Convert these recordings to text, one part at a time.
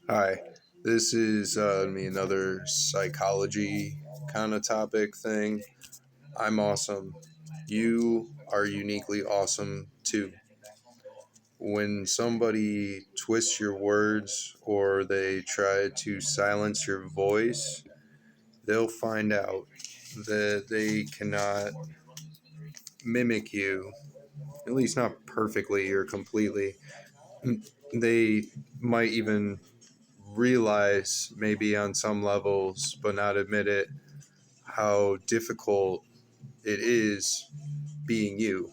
Hi, this is me another psychology kind of topic thing. I'm awesome. You are uniquely awesome too. When somebody twists your words or they try to silence your voice, they'll find out that they cannot mimic you, at least not perfectly or completely. They might even realize, maybe on some levels, but not admit it, how difficult it is being you.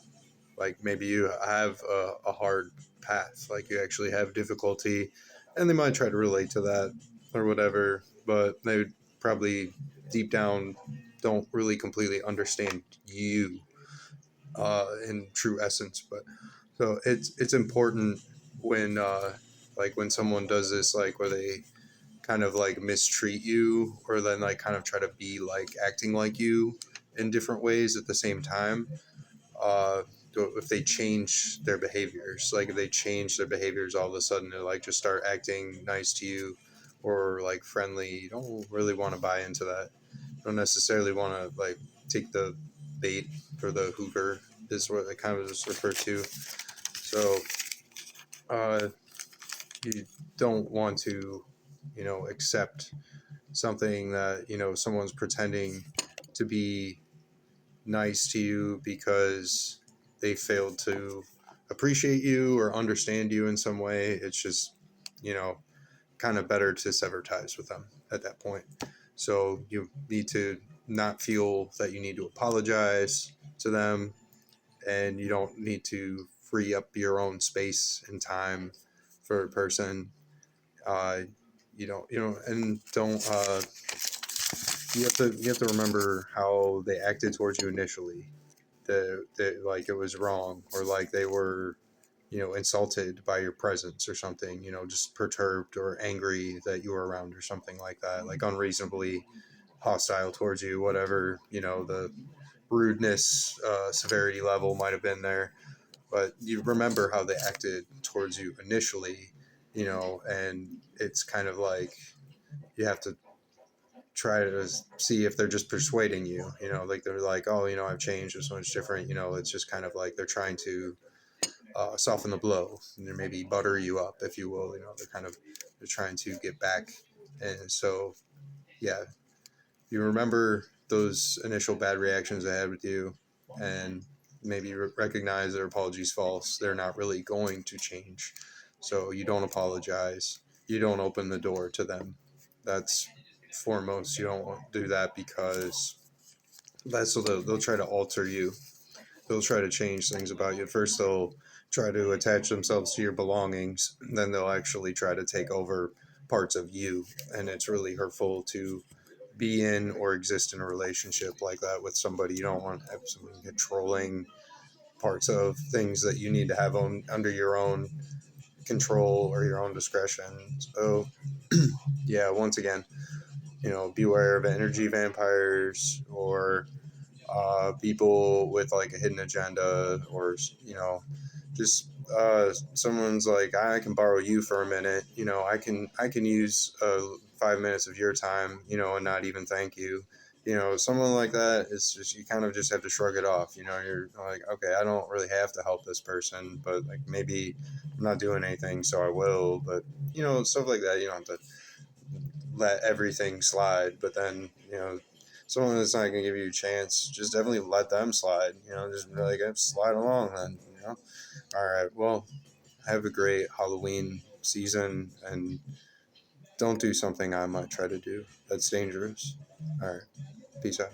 Like maybe you have a hard path, like you actually have difficulty, and they might try to relate to that or whatever, but they would probably deep down don't really completely understand you in true essence. But so it's important when like when someone does this, like where they kind of like mistreat you or then like kind of try to be like acting like you in different ways at the same time. uh if they change their behaviors, like if they change their behaviors all of a sudden, they like just start acting nice to you or like friendly, you don't really want to buy into that. You don't necessarily want to like take the bait or the hoover, is what it kind of is referred to. So uh you don't want to, accept something that, someone's pretending to be nice to you because they failed to appreciate you or understand you in some way. It's just, you know kind of better to sever ties with them at that point. So you need to not feel that you need to apologize to them, and you don't need to free up your own space and time for a person. uh, and don't you have to remember how they acted towards you initially. That like it was wrong, or like they were, insulted by your presence or something. Just perturbed or angry that you were around or something like that. Like unreasonably hostile towards you, whatever, the rudeness, severity level might have been there. But you remember how they acted towards you initially, and it's kind of like you have to try to see if they're just persuading you, like they're like, oh, I've changed, or so much different. It's just kind of like they're trying to soften the blow, and maybe butter you up, if you will. They're trying to get back. And so, yeah, you remember those initial bad reactions they had with you, and maybe recognize their apologies false. They're not really going to change. So you don't apologize. You don't open the door to them. That's foremost. You don't want to do that, because that's so they'll try to alter you. They'll try to change things about you. First, they'll try to attach themselves to your belongings. Then they'll actually try to take over parts of you. And it's really hurtful to be in or exist in a relationship like that with somebody. You don't want to have someone controlling parts of things that you need to have under your own control or your own discretion. So, yeah, once again, beware of energy vampires, or people with like a hidden agenda, or just someone's like, I can borrow you for a minute. I can use 5 minutes of your time, and not even thank you. Someone like that is just, you kind of just have to shrug it off. You're like, okay, I don't really have to help this person, but like maybe I'm not doing anything, so I will. But stuff like that, you don't have to let everything slide. But then, someone that's not gonna give you a chance, just definitely let them slide. Just be like, slide along then. All right. Well, have a great Halloween season, and don't do something I might try to do that's dangerous. All right. Peace out.